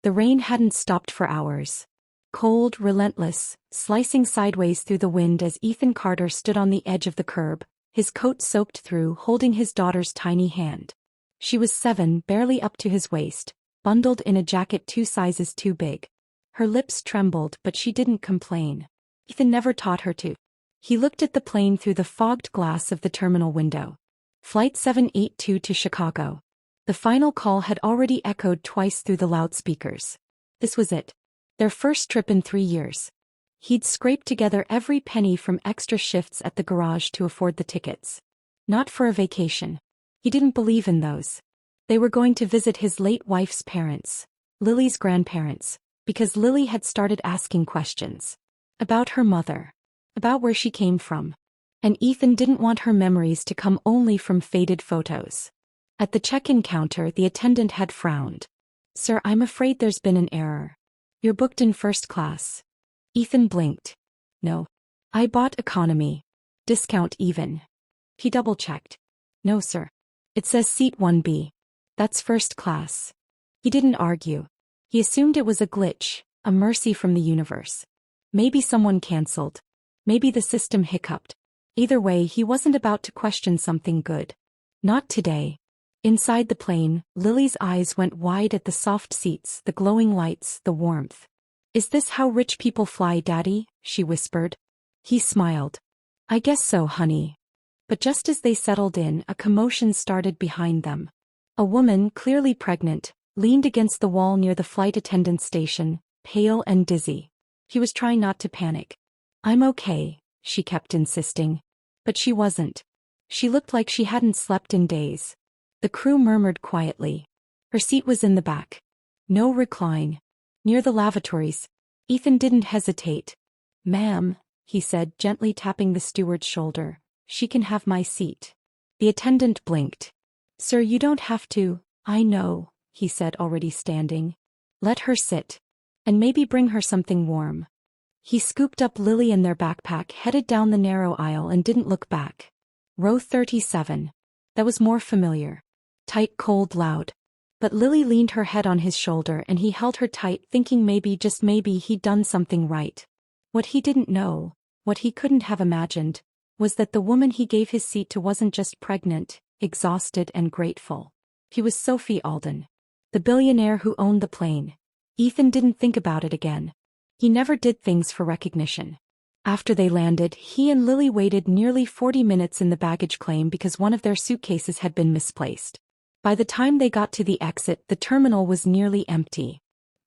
The rain hadn't stopped for hours. Cold, relentless, slicing sideways through the wind as Ethan Carter stood on the edge of the curb, his coat soaked through, holding his daughter's tiny hand. She was 7, barely up to his waist, bundled in a jacket 2 sizes too big. Her lips trembled, but she didn't complain. Ethan never taught her to. He looked at the plane through the fogged glass of the terminal window. Flight 782 to Chicago. The final call had already echoed twice through the loudspeakers. This was it. Their first trip in 3 years. He'd scraped together every penny from extra shifts at the garage to afford the tickets. Not for a vacation. He didn't believe in those. They were going to visit his late wife's parents, Lily's grandparents, because Lily had started asking questions. About her mother. About where she came from. And Ethan didn't want her memories to come only from faded photos. At the check-in counter, the attendant had frowned. "Sir, I'm afraid there's been an error. You're booked in first class." Ethan blinked. "No. I bought economy. Discount even." He double-checked. "No, sir. It says seat 1B. That's first class." He didn't argue. He assumed it was a glitch, a mercy from the universe. Maybe someone canceled. Maybe the system hiccuped. Either way, he wasn't about to question something good. Not today. Inside the plane, Lily's eyes went wide at the soft seats, the glowing lights, the warmth. "Is this how rich people fly, Daddy?" she whispered. He smiled. "I guess so, honey." But just as they settled in, a commotion started behind them. A woman, clearly pregnant, leaned against the wall near the flight attendant station, pale and dizzy. He was trying not to panic. "I'm okay," she kept insisting. But she wasn't. She looked like she hadn't slept in days. The crew murmured quietly. Her seat was in the back. No recline. Near the lavatories. Ethan didn't hesitate. "Ma'am," he said, gently tapping the steward's shoulder, "she can have my seat." The attendant blinked. "Sir, you don't have to." "I know," he said, already standing. "Let her sit. And maybe bring her something warm." He scooped up Lily and their backpack, headed down the narrow aisle, and didn't look back. Row 37. That was more familiar. Tight, cold, loud. But Lily leaned her head on his shoulder and he held her tight, thinking maybe, just maybe, he'd done something right. What he didn't know, what he couldn't have imagined, was that the woman he gave his seat to wasn't just pregnant, exhausted and grateful. He was Sophie Alden. The billionaire who owned the plane. Ethan didn't think about it again. He never did things for recognition. After they landed, he and Lily waited nearly 40 minutes in the baggage claim because one of their suitcases had been misplaced. By the time they got to the exit, the terminal was nearly empty.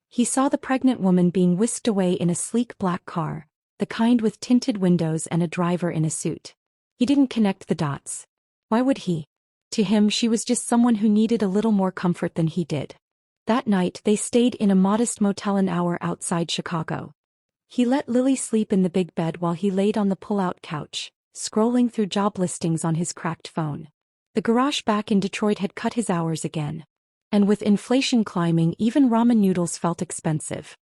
He saw the pregnant woman being whisked away in a sleek black car, the kind with tinted windows and a driver in a suit. He didn't connect the dots. Why would he? To him, she was just someone who needed a little more comfort than he did. That night, they stayed in a modest motel an hour outside Chicago. He let Lily sleep in the big bed while he laid on the pull-out couch, scrolling through job listings on his cracked phone. The garage back in Detroit had cut his hours again. And with inflation climbing, even ramen noodles felt expensive.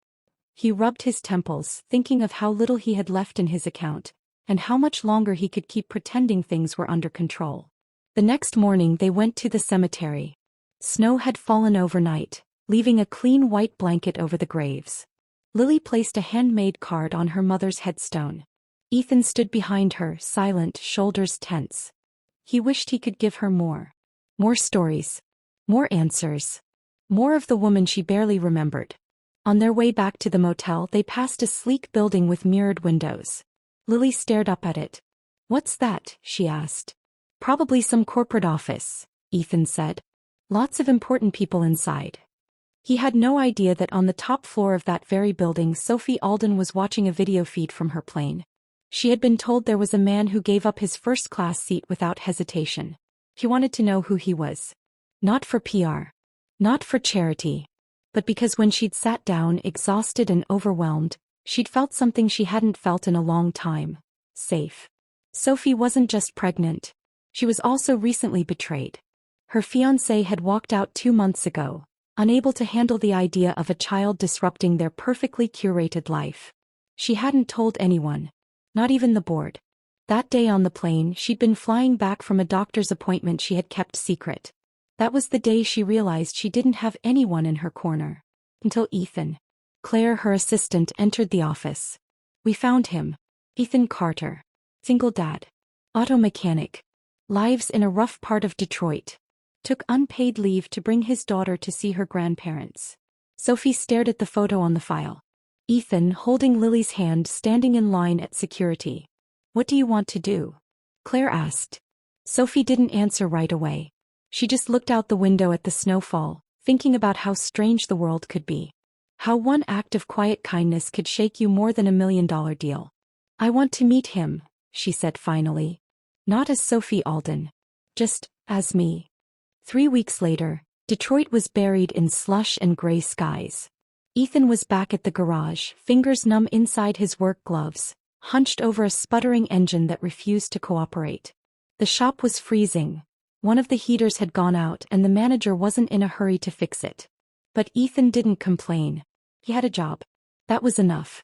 He rubbed his temples, thinking of how little he had left in his account, and how much longer he could keep pretending things were under control. The next morning they went to the cemetery. Snow had fallen overnight, leaving a clean white blanket over the graves. Lily placed a handmade card on her mother's headstone. Ethan stood behind her, silent, shoulders tense. He wished he could give her more. More stories. More answers. More of the woman she barely remembered. On their way back to the motel, they passed a sleek building with mirrored windows. Lily stared up at it. "What's that?" she asked. "Probably some corporate office," Ethan said. "Lots of important people inside." He had no idea that on the top floor of that very building, Sophie Alden was watching a video feed from her plane. She had been told there was a man who gave up his first-class seat without hesitation. He wanted to know who he was. Not for PR. Not for charity. But because when she'd sat down, exhausted and overwhelmed, she'd felt something she hadn't felt in a long time. Safe. Sophie wasn't just pregnant. She was also recently betrayed. Her fiancé had walked out 2 months ago, unable to handle the idea of a child disrupting their perfectly curated life. She hadn't told anyone. Not even the board. That day on the plane, she'd been flying back from a doctor's appointment she had kept secret. That was the day she realized she didn't have anyone in her corner. Until Ethan. Claire, her assistant, entered the office. We found him. Ethan Carter. Single dad. Auto mechanic. Lives in a rough part of Detroit. Took unpaid leave to bring his daughter to see her grandparents. Sophie stared at the photo on the file. Ethan, holding Lily's hand, standing in line at security. What do you want to do? Claire asked. Sophie didn't answer right away. She just looked out the window at the snowfall, thinking about how strange the world could be. How one act of quiet kindness could shake you more than $1 million deal. I want to meet him, she said finally. Not as Sophie Alden. Just as me. 3 weeks later, Detroit was buried in slush and gray skies. Ethan was back at the garage, fingers numb inside his work gloves, hunched over a sputtering engine that refused to cooperate. The shop was freezing. One of the heaters had gone out and the manager wasn't in a hurry to fix it. But Ethan didn't complain. He had a job. That was enough.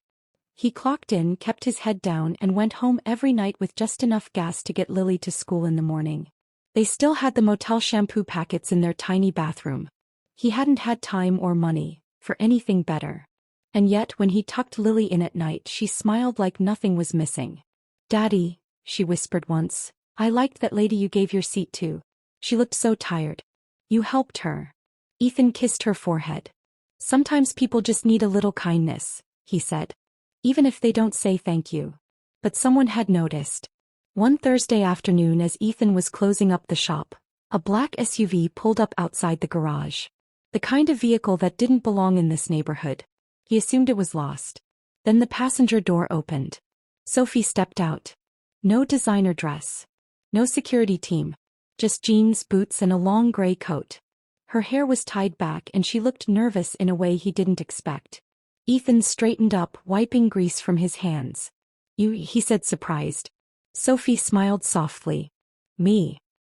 He clocked in, kept his head down, and went home every night with just enough gas to get Lily to school in the morning. They still had the motel shampoo packets in their tiny bathroom. He hadn't had time or money for anything better. And yet when he tucked Lily in at night, she smiled like nothing was missing. Daddy, she whispered once, I liked that lady you gave your seat to. She looked so tired. You helped her. Ethan kissed her forehead. Sometimes people just need a little kindness, he said. Even if they don't say thank you. But someone had noticed. One Thursday afternoon as Ethan was closing up the shop, a black SUV pulled up outside the garage. The kind of vehicle that didn't belong in this neighborhood. He assumed it was lost. Then the passenger door opened. Sophie stepped out. No designer dress. No security team. Just jeans, boots, and a long gray coat. Her hair was tied back and she looked nervous in a way he didn't expect. Ethan straightened up, wiping grease from his hands. You, he said, surprised. Sophie smiled softly. Me.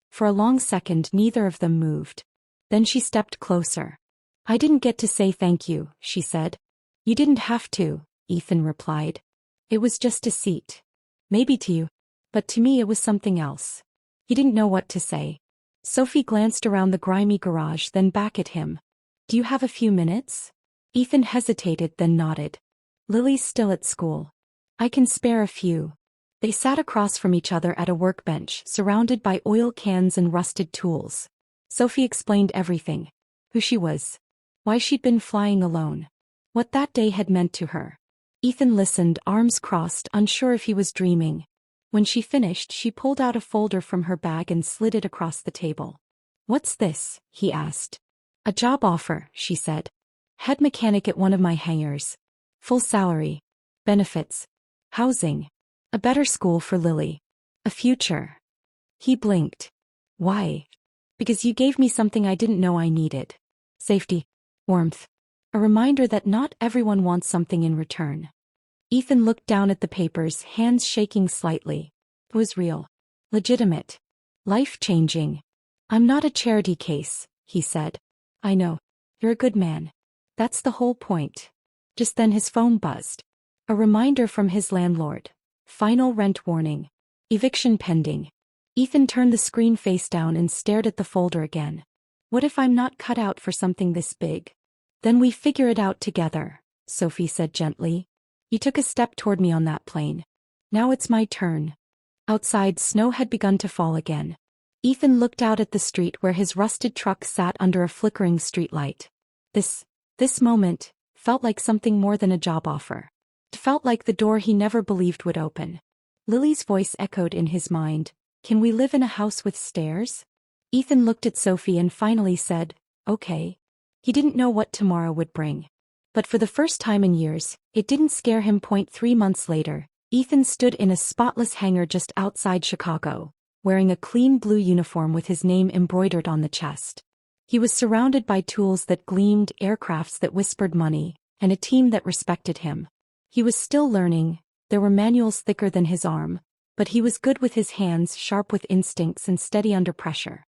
For a long second neither of them moved. Then she stepped closer. I didn't get to say thank you, she said. You didn't have to, Ethan replied. It was just a seat. Maybe to you. But to me it was something else. He didn't know what to say. Sophie glanced around the grimy garage, then back at him. Do you have a few minutes? Ethan hesitated, then nodded. Lily's still at school. I can spare a few. They sat across from each other at a workbench, surrounded by oil cans and rusted tools. Sophie explained everything. Who she was. Why she'd been flying alone. What that day had meant to her. Ethan listened, arms crossed, unsure if he was dreaming. When she finished, she pulled out a folder from her bag and slid it across the table. What's this? He asked. A job offer, she said. Head mechanic at one of my hangars. Full salary. Benefits. Housing. A better school for Lily. A future. He blinked. Why? Because you gave me something I didn't know I needed. Safety. Warmth. A reminder that not everyone wants something in return. Ethan looked down at the papers, hands shaking slightly. It was real. Legitimate. Life-changing. I'm not a charity case, he said. I know. You're a good man. That's the whole point. Just then his phone buzzed. A reminder from his landlord. Final rent warning. Eviction pending. Ethan turned the screen face down and stared at the folder again. What if I'm not cut out for something this big? Then we figure it out together, Sophie said gently. You took a step toward me on that plane. Now it's my turn. Outside, snow had begun to fall again. Ethan looked out at the street where his rusted truck sat under a flickering streetlight. This moment felt like something more than a job offer. It felt like the door he never believed would open. Lily's voice echoed in his mind. Can we live in a house with stairs? Ethan looked at Sophie and finally said, okay. He didn't know what tomorrow would bring. But for the first time in years, it didn't scare him. 3 months later, Ethan stood in a spotless hangar just outside Chicago, wearing a clean blue uniform with his name embroidered on the chest. He was surrounded by tools that gleamed, aircrafts that whispered money, and a team that respected him. He was still learning. There were manuals thicker than his arm, but he was good with his hands, sharp with instincts, and steady under pressure.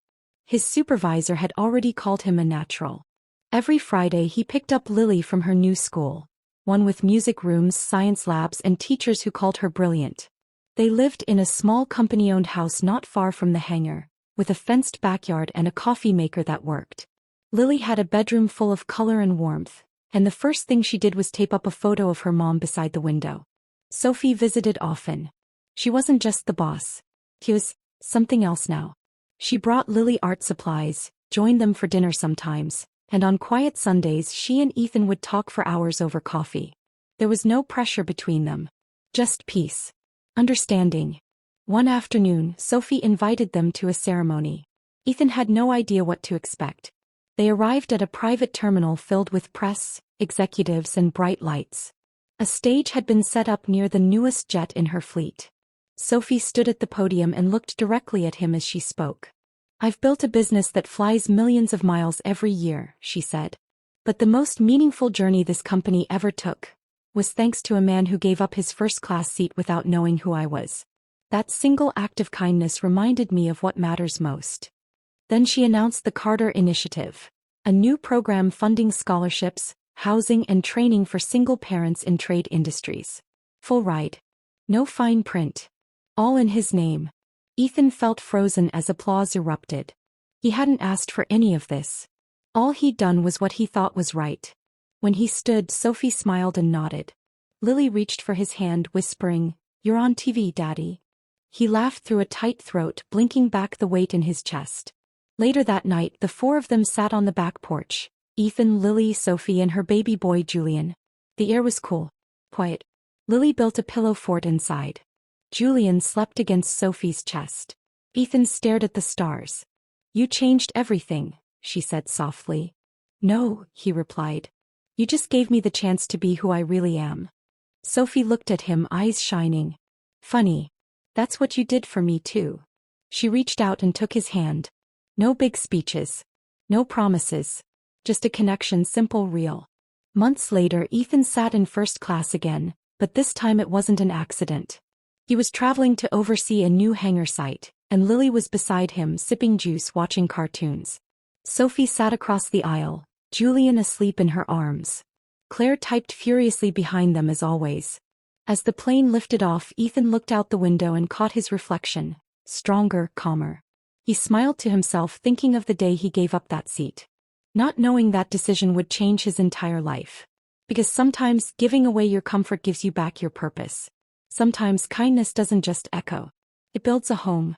His supervisor had already called him a natural. Every Friday he picked up Lily from her new school, one with music rooms, science labs, and teachers who called her brilliant. They lived in a small company-owned house not far from the hangar, with a fenced backyard and a coffee maker that worked. Lily had a bedroom full of color and warmth, and the first thing she did was tape up a photo of her mom beside the window. Sophie visited often. She wasn't just the boss. She was something else now. She brought Lily art supplies, joined them for dinner sometimes, and on quiet Sundays she and Ethan would talk for hours over coffee. There was no pressure between them. Just peace. Understanding. One afternoon, Sophie invited them to a ceremony. Ethan had no idea what to expect. They arrived at a private terminal filled with press, executives and bright lights. A stage had been set up near the newest jet in her fleet. Sophie stood at the podium and looked directly at him as she spoke. "I've built a business that flies millions of miles every year," she said. "But the most meaningful journey this company ever took was thanks to a man who gave up his first-class seat without knowing who I was. That single act of kindness reminded me of what matters most." Then she announced the Carter Initiative, a new program funding scholarships, housing and training for single parents in trade industries. Full ride. No fine print. All in his name. Ethan felt frozen as applause erupted. He hadn't asked for any of this. All he'd done was what he thought was right. When he stood, Sophie smiled and nodded. Lily reached for his hand, whispering, "You're on TV, Daddy." He laughed through a tight throat, blinking back the weight in his chest. Later that night, the four of them sat on the back porch. Ethan, Lily, Sophie, and her baby boy Julian. The air was cool. Quiet. Lily built a pillow fort inside. Julian slept against Sophie's chest. Ethan stared at the stars. "You changed everything," she said softly. "No," he replied. "You just gave me the chance to be who I really am." Sophie looked at him, eyes shining. "Funny. That's what you did for me too." She reached out and took his hand. No big speeches. No promises. Just a connection, simple, real. Months later, Ethan sat in first class again, but this time it wasn't an accident. He was traveling to oversee a new hangar site, and Lily was beside him, sipping juice, watching cartoons. Sophie sat across the aisle, Julian asleep in her arms. Claire typed furiously behind them as always. As the plane lifted off, Ethan looked out the window and caught his reflection. Stronger, calmer. He smiled to himself, thinking of the day he gave up that seat. Not knowing that decision would change his entire life. Because sometimes giving away your comfort gives you back your purpose. Sometimes kindness doesn't just echo. It builds a home.